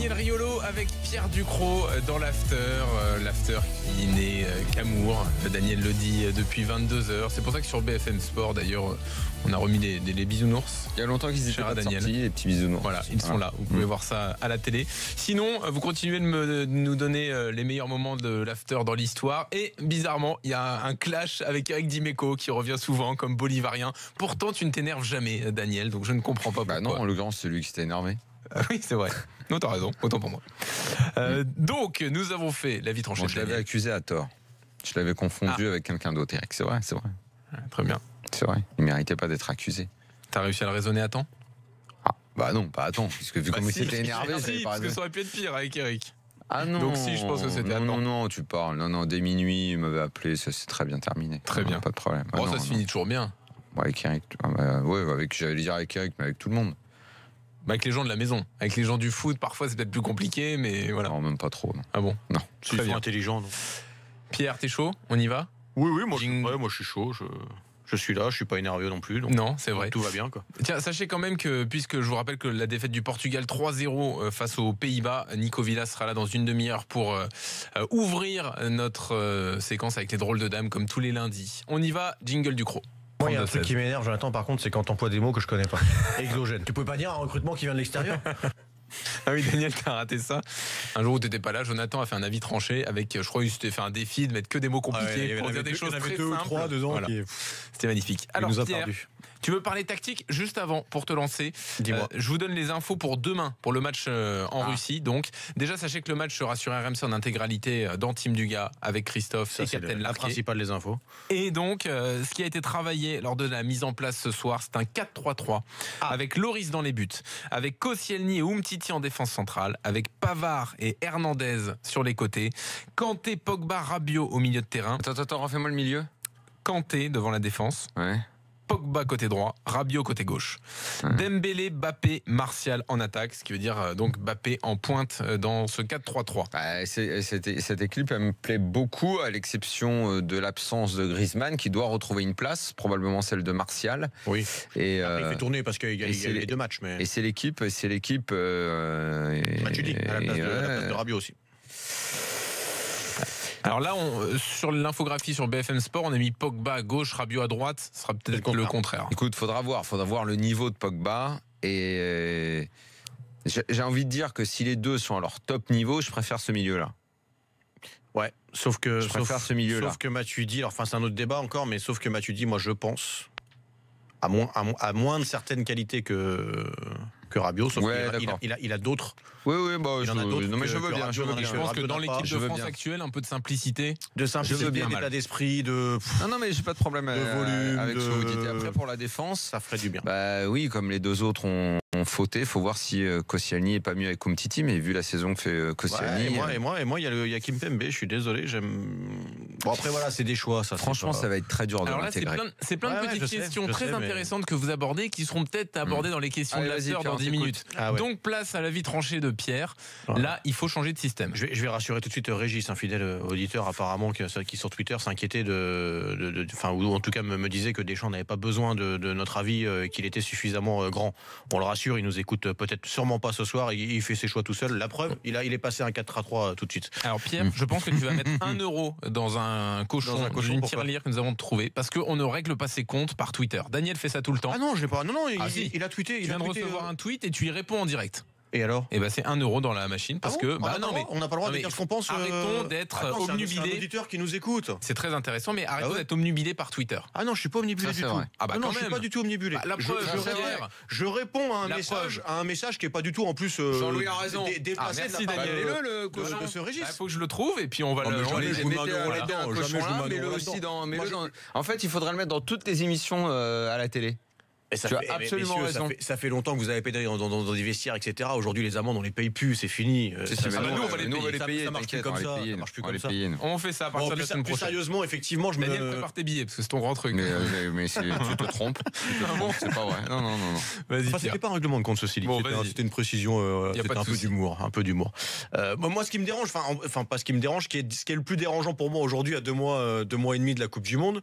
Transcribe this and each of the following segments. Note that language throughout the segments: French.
Daniel Riolo avec Pierre Ducrot dans l'after. L'after qui n'est qu'amour. Daniel le dit depuis 22h. C'est pour ça que sur BFM Sport, d'ailleurs, on a remis les bisounours. Il y a longtemps qu'ils étaient pas Daniel. sortis, les petits bisounours. Voilà, ils sont là. Vous pouvez voir ça à la télé. Sinon, vous continuez de nous donner les meilleurs moments de l'after dans l'histoire. Et bizarrement, il y a un clash avec Eric Dimeco qui revient souvent comme bolivarien. Pourtant, tu ne t'énerves jamais, Daniel. Donc je ne comprends pas pourquoi. Non, en l'occurrence, c'est lui qui s'était énervé. Oui, c'est vrai. Non, t'as raison. Autant pour moi. Donc, nous avons fait la vie tranchée. Bon, je l'avais accusé à tort. Je l'avais confondu avec quelqu'un d'autre, Eric. C'est vrai, c'est vrai. Très bien. C'est vrai. Il méritait pas d'être accusé. T'as réussi à le raisonner à temps? Bah non, pas à temps. Puisque vu comme il s'était énervé, si, parce que ça aurait pu être pire avec Eric. Ah non. Donc si, je pense que c'était à temps. Non, tu parles. Non, dès minuit, il m'avait appelé. Ça s'est très bien terminé. Très bien. Pas de problème. Bon, ça se finit toujours bien. Ouais, avec Eric. J'allais dire avec Eric, mais avec tout le monde. Avec les gens de la maison, avec les gens du foot, parfois c'est peut-être plus compliqué, mais voilà. Non, même pas trop. Non. Ah bon? Non. C'est bien intelligent. Non. Pierre, t'es chaud? On y va? Oui, moi je suis chaud. Je suis là, je suis pas énervé non plus. Donc non, c'est vrai. Tout va bien, quoi. Tiens, sachez quand même que, puisque je vous rappelle que la défaite du Portugal 3-0 face aux Pays-Bas, Nico Villas sera là dans une demi-heure pour ouvrir notre séquence avec les drôles de dames comme tous les lundis. On y va, jingle du croc. Moi, il y a un truc qui m'énerve, Jonathan, par contre, c'est quand t'emploies des mots que je connais pas. Exogène. Tu pouvais pas dire un recrutement qui vient de l'extérieur? Ah oui, Daniel, t'as raté ça. Un jour où t'étais pas là, Jonathan a fait un avis tranché avec, je crois qu'il s'était fait un défi de mettre que des mots compliqués pour dire des choses très simples. 3, 2 ans. Voilà. C'était magnifique. Alors, Pierre, tu veux parler tactique juste avant pour te lancer? Dis-moi. Je vous donne les infos pour demain, pour le match en Russie. Donc, déjà, sachez que le match sera sur RMC en intégralité dans Team Dugas avec Christophe et Captain la Larquet. principale des infos. Et donc, ce qui a été travaillé lors de la mise en place ce soir, c'est un 4-3-3 avec Loris dans les buts, avec Koscielny et Umtiti en défense centrale, avec Pavard et Hernandez sur les côtés, Kanté, Pogba, Rabiot au milieu de terrain. Attends, refais-moi le milieu. Kanté devant la défense. Ouais. Pogba côté droit, Rabiot côté gauche. Dembélé, Mbappé, Martial en attaque, ce qui veut dire donc Mbappé en pointe dans ce 4-3-3. Cette équipe elle me plaît beaucoup, à l'exception de l'absence de Griezmann qui doit retrouver une place, probablement celle de Martial. Oui. Et il fait tourner parce qu'il y a les deux matchs. Mais... Et c'est l'équipe. Tu dis, à la place de Rabiot aussi. Alors là, sur l'infographie sur BFM Sport, on a mis Pogba à gauche, Rabiot à droite. Ce sera peut-être le contraire. Écoute, faudra voir le niveau de Pogba. Et j'ai envie de dire que si les deux sont à leur top niveau, je préfère ce milieu-là. Ouais, sauf que ce milieu-là. Sauf que Matuidi, c'est un autre débat encore, mais sauf que Matuidi, moi je pense, à moins de certaines qualités que Rabiot, sauf qu'il a d'autres. Oui, il en a d'autres. Non, mais je veux bien. Je pense que dans l'équipe de France actuelle, un peu de simplicité. D'état d'esprit, de. Non, mais j'ai pas de problème volume, avec ce que vous dites. Après, pour la défense, ça ferait du bien. Bah oui, comme les deux autres ont fauté, faut voir si Koscielny est pas mieux avec Umtiti, mais vu la saison que fait Koscielny. Et moi, il y a Kimpembe. Je suis désolé, Bon après voilà, c'est des choix. Ça. Franchement, ça va être très dur de l'intégrer. C'est plein de petites questions très intéressantes que vous abordez, qui seront peut-être abordées dans les questions de l'after dans 10 minutes. Donc place à l'avis tranché de Pierre. Là, il faut changer de système. Je vais rassurer tout de suite Régis, un fidèle auditeur apparemment qui sur Twitter s'inquiétait ou en tout cas me disait que Deschamps n'avait pas besoin de notre avis, qu'il était suffisamment grand. On le rassure, il nous écoute peut-être sûrement pas ce soir, il fait ses choix tout seul. La preuve, il est passé un 4-3 tout de suite. Alors Pierre, je pense que tu vas mettre 1 euro dans un cochon une tirelire que nous avons trouvé, parce qu'on ne règle pas ses comptes par Twitter. Daniel fait ça tout le temps. Ah non, je l'ai pas. Non, il a tweeté. Tu viens de recevoir un tweet et tu y réponds en direct. Et alors? Et c'est 1 euro dans la machine parce que on n'a pas le droit de dire ce qu'on pense. Arrêtons d'être obnubilés. C'est un auditeur qui nous écoute. C'est très intéressant, mais arrêtons d'être obnubilés par Twitter. Ah non, je suis pas omnibulé du tout. Non, je suis pas du tout omnibulé. Je réponds à un message qui est pas du tout en plus Jean-Louis a raison. Déplacé merci Daniel. De ce Régis. Il faut que je le trouve et puis on va le. En fait, il faudrait le mettre dans toutes les émissions à la télé. Et tu as absolument raison. Ça fait longtemps que vous avez payé dans des vestiaires, etc. Aujourd'hui, les amendes, on les paye plus, c'est fini. Nous, on va les payer. Ça marche plus comme ça. Ça marche plus comme ça. On fait ça à partir de la semaine prochaine. Plus sérieusement, effectivement, Daniel, prépare tes billets parce que c'est ton grand truc. Mais tu te trompes. C'est pas vrai. Non. Vas-y. C'était pas un règlement de compte, ceci dit. C'était une précision. C'était un peu d'humour. Moi, ce qui me dérange, pas ce qui me dérange, ce qui est le plus dérangeant pour moi aujourd'hui, à 2 mois et demi de la Coupe du Monde,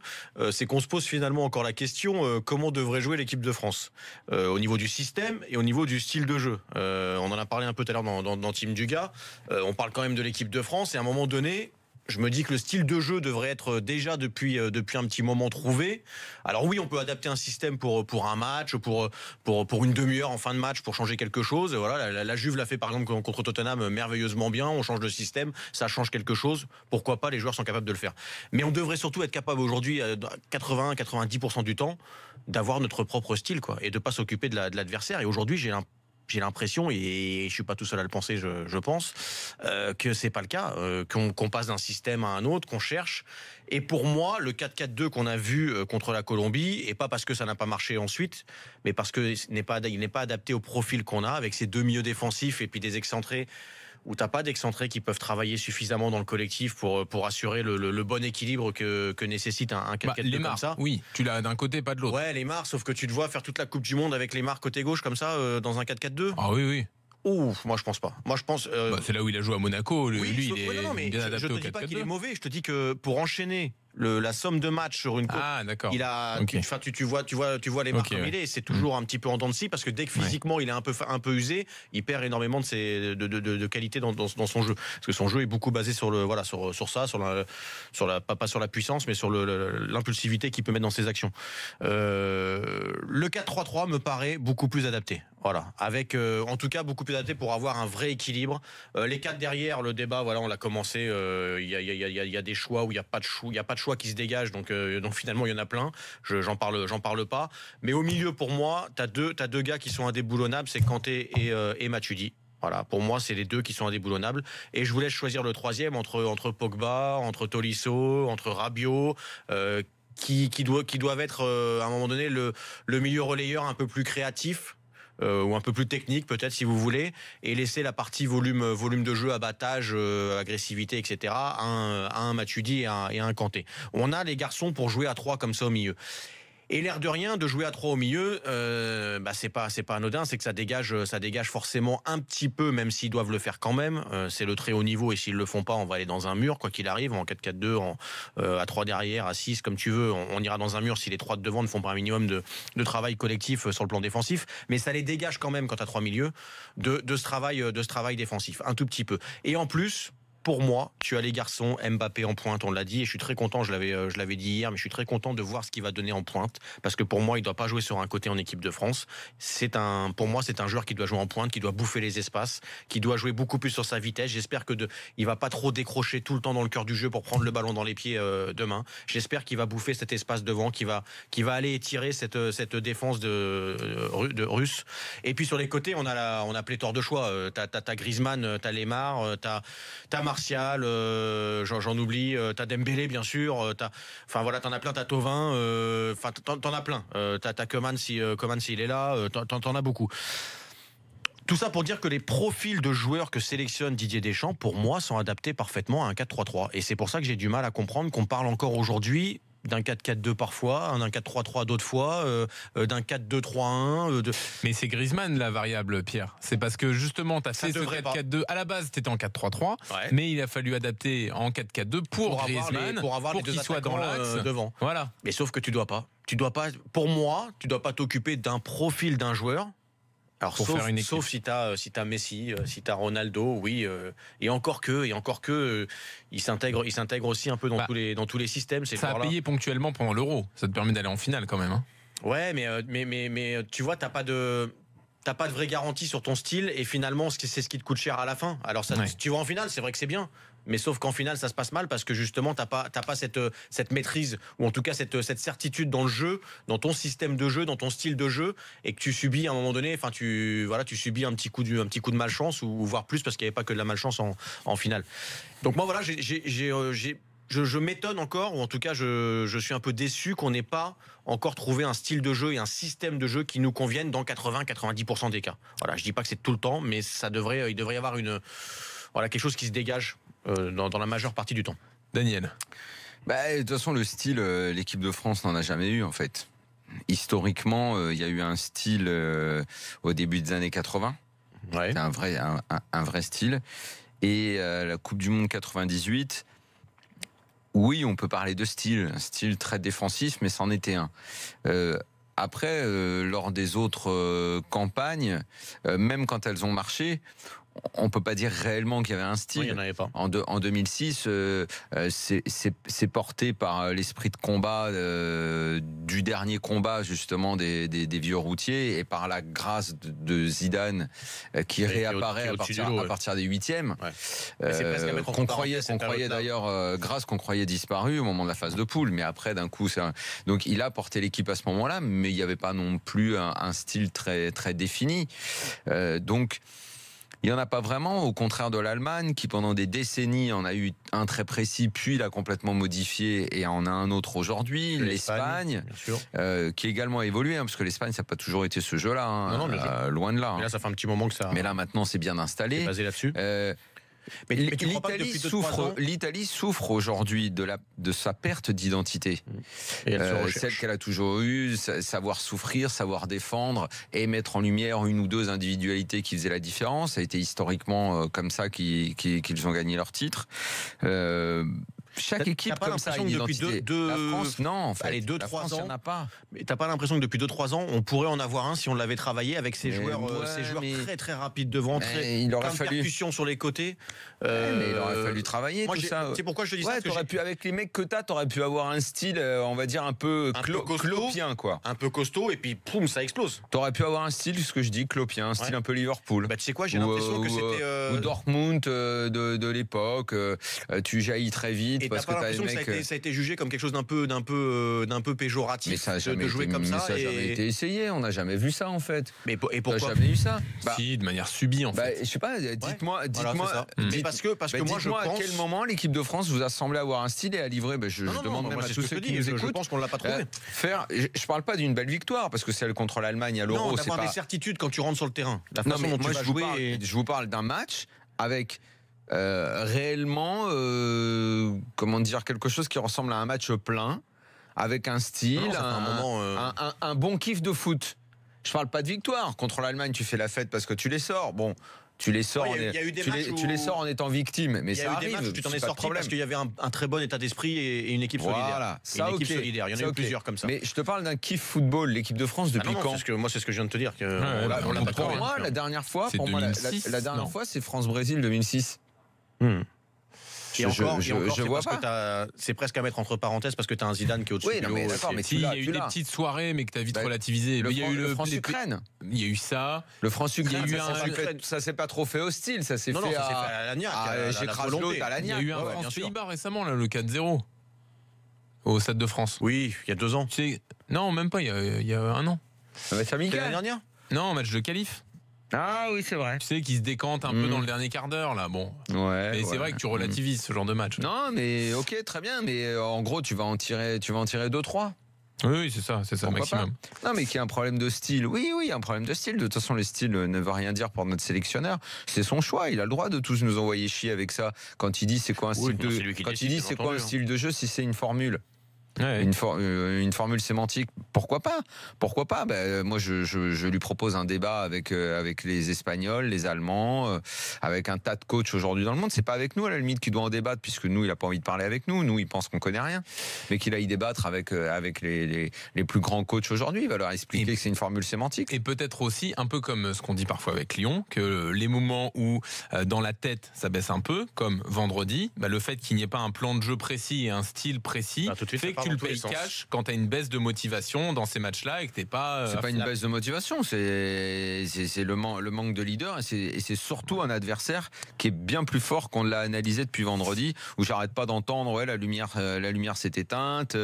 c'est qu'on se pose finalement encore la question comment devrait jouer l'équipe de France, au niveau du système et au niveau du style de jeu. On en a parlé un peu tout à l'heure dans Team Dugas. On parle quand même de l'équipe de France et à un moment donné, je me dis que le style de jeu devrait être déjà depuis un petit moment trouvé. Alors oui, on peut adapter un système pour un match, pour une demi-heure en fin de match, pour changer quelque chose. Voilà, la Juve l'a fait par exemple contre Tottenham merveilleusement bien. On change de système, ça change quelque chose. Pourquoi pas, les joueurs sont capables de le faire. Mais on devrait surtout être capable aujourd'hui, 80-90% du temps, d'avoir notre propre style, quoi, et de pas s'occuper de l'adversaire. Et aujourd'hui, j'ai l'impression, et je suis pas tout seul à le penser, je pense, que c'est pas le cas, qu'on passe d'un système à un autre, qu'on cherche. Et pour moi, le 4-4-2 qu'on a vu contre la Colombie, et pas parce que ça n'a pas marché ensuite, mais parce que il n'est pas adapté au profil qu'on a, avec ces deux milieux défensifs et puis des excentrés, où t'as pas d'excentrés qui peuvent travailler suffisamment dans le collectif pour assurer le bon équilibre que nécessite un 4-4-2 comme ça. Oui, tu l'as d'un côté, pas de l'autre. Ouais, Lemar, sauf que tu te vois faire toute la Coupe du Monde avec Lemar côté gauche comme ça, dans un 4-4-2. Ah oui, oui. Ouf, moi je pense pas. Moi je pense. C'est là où il a joué à Monaco. Lui, il est mais bien je adapté te au dis pas qu'il est 4-4-2. mauvais. Je te dis que pour enchaîner la somme de matchs sur une coupe, Ah, d'accord. il a. Ok. Tu vois les marques Ok, comme ouais. il est. C'est toujours un petit peu en dents de scie parce que dès que physiquement il est un peu usé, il perd énormément de qualité dans son jeu. Parce que son jeu est beaucoup basé sur pas sur la puissance, mais sur l'impulsivité qu'il peut mettre dans ses actions. Le 4-3-3 me paraît beaucoup plus adapté. Voilà, avec en tout cas beaucoup plus adapté pour avoir un vrai équilibre. Les 4 derrière, le débat, voilà, on l'a commencé. Il y a des choix où il y a pas de choix qui se dégagent. Donc finalement il y en a plein. J'en parle pas. Mais au milieu, pour moi, t'as deux gars qui sont indéboulonnables, c'est Kanté et Matuidi. Voilà, pour moi, c'est les deux qui sont indéboulonnables. Et je vous laisse choisir le troisième entre Pogba, entre Tolisso, entre Rabiot. Qui doivent être à un moment donné le milieu relayeur un peu plus créatif. Ou un peu plus technique peut-être si vous voulez, et laisser la partie volume de jeu, abattage, agressivité, etc. à un Matuidi et à un Kanté. On a les garçons pour jouer à 3 comme ça au milieu. Et l'air de rien, de jouer à 3 au milieu, c'est pas anodin, c'est que ça dégage forcément un petit peu, même s'ils doivent le faire quand même. C'est le très haut niveau, et s'ils le font pas, on va aller dans un mur, quoi qu'il arrive, en 4-4-2, à 3 derrière, à 6, comme tu veux, on ira dans un mur si les 3 de devant ne font pas un minimum de travail collectif sur le plan défensif. Mais ça les dégage quand même, quand tu as 3 milieux, de ce travail défensif, un tout petit peu. Et en plus, pour moi, tu as les garçons, Mbappé en pointe, on l'a dit, et je suis très content, je l'avais dit hier, mais je suis très content de voir ce qu'il va donner en pointe, parce que pour moi, il ne doit pas jouer sur un côté en équipe de France. Pour moi, c'est un joueur qui doit jouer en pointe, qui doit bouffer les espaces, qui doit jouer beaucoup plus sur sa vitesse. J'espère que il va pas trop décrocher tout le temps dans le cœur du jeu pour prendre le ballon dans les pieds demain. J'espère qu'il va bouffer cet espace devant, qui va aller étirer cette défense de russe. Et puis sur les côtés, on a pléthore de choix. T'as Griezmann, t'as Lemar, t'as Martial, j'en oublie, t'as Dembélé bien sûr, t'en as plein, t'as Thauvin, t'en as plein, t'as Coman s'il est là, t'en as beaucoup. Tout ça pour dire que les profils de joueurs que sélectionne Didier Deschamps, pour moi, sont adaptés parfaitement à un 4-3-3. Et c'est pour ça que j'ai du mal à comprendre qu'on parle encore aujourd'hui d'un 4-4-2 parfois, d'un 4-3-3 d'autres fois, d'un 4-2-3-1. Mais c'est Griezmann la variable, Pierre. C'est parce que justement, tu as fait ce 4-4-2. À la base, tu étais en 4-3-3, mais il a fallu adapter en 4-4-2 pour Griezmann, pour qu'il soit dans l'axe devant. Voilà. Mais sauf que tu dois pas. Pour moi, tu dois pas t'occuper d'un profil d'un joueur. Alors, sauf si t'as Messi, si t'as Ronaldo, oui, et encore que, il s'intègre aussi un peu dans tous les systèmes. Ça a payé ponctuellement pendant l'Euro. Ça te permet d'aller en finale quand même. Hein. Ouais, mais tu vois, t'as pas de vraie garantie sur ton style, et finalement, c'est ce qui te coûte cher à la fin. Alors, tu vas en finale, c'est vrai que c'est bien. Mais sauf qu'en finale, ça se passe mal parce que justement, t'as pas cette maîtrise, ou en tout cas cette certitude dans le jeu, dans ton système de jeu, dans ton style de jeu, et que tu subis à un moment donné, tu subis un petit coup de malchance, ou voire plus, parce qu'il n'y avait pas que de la malchance en finale. Donc moi, voilà, je m'étonne encore, ou en tout cas, je suis un peu déçu qu'on n'ait pas encore trouvé un style de jeu et un système de jeu qui nous conviennent dans 80-90% des cas. Voilà, je dis pas que c'est tout le temps, mais il devrait y avoir quelque chose qui se dégage dans la majeure partie du temps. Daniel. De toute façon, le style, l'équipe de France n'en a jamais eu en fait. Historiquement, il y a eu un style au début des années 80. Ouais. C'est un vrai style. Et la Coupe du Monde 98, oui, on peut parler de style, un style très défensif, mais c'en était un. Après, lors des autres campagnes, même quand elles ont marché, on peut pas dire réellement qu'il y avait un style. Oui, il n'y en avait pas. En 2006, c'est porté par l'esprit de combat du dernier combat justement des vieux routiers et par la grâce de Zidane qui réapparaît à partir des 8e. Ouais. Qu'on croyait d'ailleurs, grâce qu'on croyait disparu au moment de la phase de poule, mais après d'un coup, donc il a porté l'équipe à ce moment-là, mais il n'y avait pas non plus un style très très défini. Donc il n'y en a pas vraiment, au contraire de l'Allemagne, qui pendant des décennies en a eu un très précis, puis l'a complètement modifié et en a un autre aujourd'hui. L'Espagne, qui également a évolué, parce que l'Espagne, ça n'a pas toujours été ce jeu-là, loin de là. Mais là, ça fait un petit moment que ça. Mais là, maintenant, c'est bien installé. C'est basé là-dessus. Mais l'Italie souffre aujourd'hui de sa perte d'identité. Celle qu'elle a toujours eue, savoir souffrir, savoir défendre et mettre en lumière une ou deux individualités qui faisaient la différence. Ça a été historiquement comme ça qu'ils ont gagné leur titre. Chaque équipe comme ça a une identité. La France, non, en fait. Allez, 2-3 ans, il n'y en a pas. Mais t'as pas l'impression que depuis 2-3 ans, on pourrait en avoir un si on l'avait travaillé avec ces joueurs très très rapides devant, il aurait fallu percussions sur les côtés. Mais il aurait fallu travailler tout ça. C'est pourquoi je te dis ça. T'aurais pu, avec les mecs que t'aurais pu avoir un style, on va dire un peu clopien, quoi. Un peu costaud et puis poum, ça explose. T'aurais pu avoir un style, ce que je dis, clopien, un style un peu Liverpool. Bah tu sais quoi, j'ai l'impression que c'était ou Dortmund de l'époque. Tu jaillis très vite. Et parce t'as pas l'impression que ça a été jugé comme quelque chose d'un peu péjoratif. Mais ça a jamais de jouer comme ça. Ça n'a jamais été essayé. On n'a jamais vu ça en fait. Et pourquoi? On n'a jamais eu ça. Si, de manière subie en fait. Je sais pas. Dites-moi. Parce que moi je pense. À quel moment l'équipe de France vous a semblé avoir un style et à livrer? Je demande même à tous ceux qui nous écoutent. Je pense qu'on l'a pas trouvé. Je parle pas d'une belle victoire parce que celle contre l'Allemagne à l'Euro, c'est pas. D'avoir des certitudes quand tu rentres sur le terrain. La façon dont tu vas jouer. Je vous parle d'un match avec. Réellement, comment dire, quelque chose qui ressemble à un match plein, avec un style, un bon kiff de foot. Je parle pas de victoire. Contre l'Allemagne, tu fais la fête parce que tu les sors. Bon, tu les sors, tu les sors en étant victime, mais ça arrive. Où tu t'en es sorti parce qu'il y avait un très bon état d'esprit et une équipe solidaire. Voilà, ça, une équipe solidaire. Il y en a eu plusieurs comme ça. Mais je te parle d'un kiff football. L'équipe de France depuis quand? Moi, c'est ce que je viens de te dire. Pour moi, la dernière fois, c'est France-Brésil 2006. Et encore, je vois pas. C'est presque à mettre entre parenthèses parce que tu as un Zidane qui est au-dessus. Oui, mais d'accord, mais il y a eu des petites soirées, mais que tu as vite relativisé. Il y a eu le France-Ukraine. Il y a eu ça. Le France-Ukraine, ça s'est pas trop fait hostile, ça s'est fait à l'Agnac. J'écrase l'autre à l'Agnac. Il y a eu un France-Pays-Bas récemment, le 4-0 au Stade de France. Oui, il y a 2 ans. Non, même pas, il y a 1 an. L'année dernière. Non, match de qualif. Ah oui, c'est vrai. Tu sais, qui se décante un peu dans le dernier quart d'heure, là. Bon. Mais c'est vrai que tu relativises ce genre de match. Non, mais ok, très bien. Mais en gros, tu vas en tirer 2-3. Oui, c'est ça, maximum. Non, mais qu'il y a un problème de style. Oui, il y a un problème de style. De toute façon, le style ne veut rien dire pour notre sélectionneur. C'est son choix. Il a le droit de tous nous envoyer chier avec ça. Quand il dit c'est quoi un style style de jeu, si c'est une formule. Ouais. Une formule sémantique, pourquoi pas? Moi, je lui propose un débat avec les Espagnols, les Allemands, avec un tas de coachs aujourd'hui dans le monde. C'est pas avec nous à la limite qu'il doit en débattre, puisque nous, il a pas envie de parler avec nous. Nous, il pense qu'on connaît rien, mais qu'il aille débattre avec les plus grands coachs aujourd'hui. Il va leur expliquer que c'est une formule sémantique. Et peut-être aussi un peu comme ce qu'on dit parfois avec Lyon, que les moments où dans la tête ça baisse un peu, comme vendredi, le fait qu'il n'y ait pas un plan de jeu précis et un style précis fait que tu le payes cash quand tu as une baisse de motivation dans ces matchs-là et que t'es pas. C'est pas une baisse de motivation, c'est le manque de leader et c'est surtout un adversaire qui est bien plus fort qu'on l'a analysé depuis vendredi, où j'arrête pas d'entendre la lumière s'est éteinte,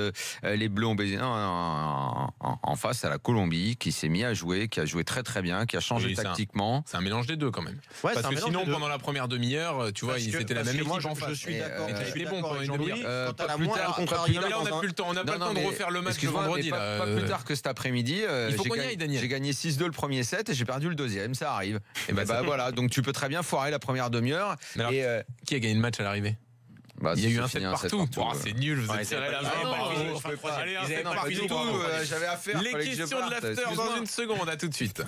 les Bleus ont baisé. En face à la Colombie qui s'est mis à jouer, qui a joué très très bien, qui a changé tactiquement. C'est un mélange des deux quand même. Ouais, parce que sinon pendant la première demi-heure, tu vois, c'était la même équipe en face. Je suis d'accord. C'était bon pendant une demi-heure. Quand t'as la moins contrariété. On n'a plus le temps. On n'a pas le temps de refaire le match de vendredi. Pas plus tard que cet après-midi. Il faut qu'on y aille, Daniel. J'ai gagné 6-2 le premier set et j'ai perdu le deuxième. Ça arrive. Et voilà. Donc tu peux très bien foirer la première demi-heure. Qui a gagné le match à l'arrivée? Il y a eu un set partout. C'est nul, vous êtes serré la main. J'avais affaire. Les questions de l'after dans une seconde. À tout de suite.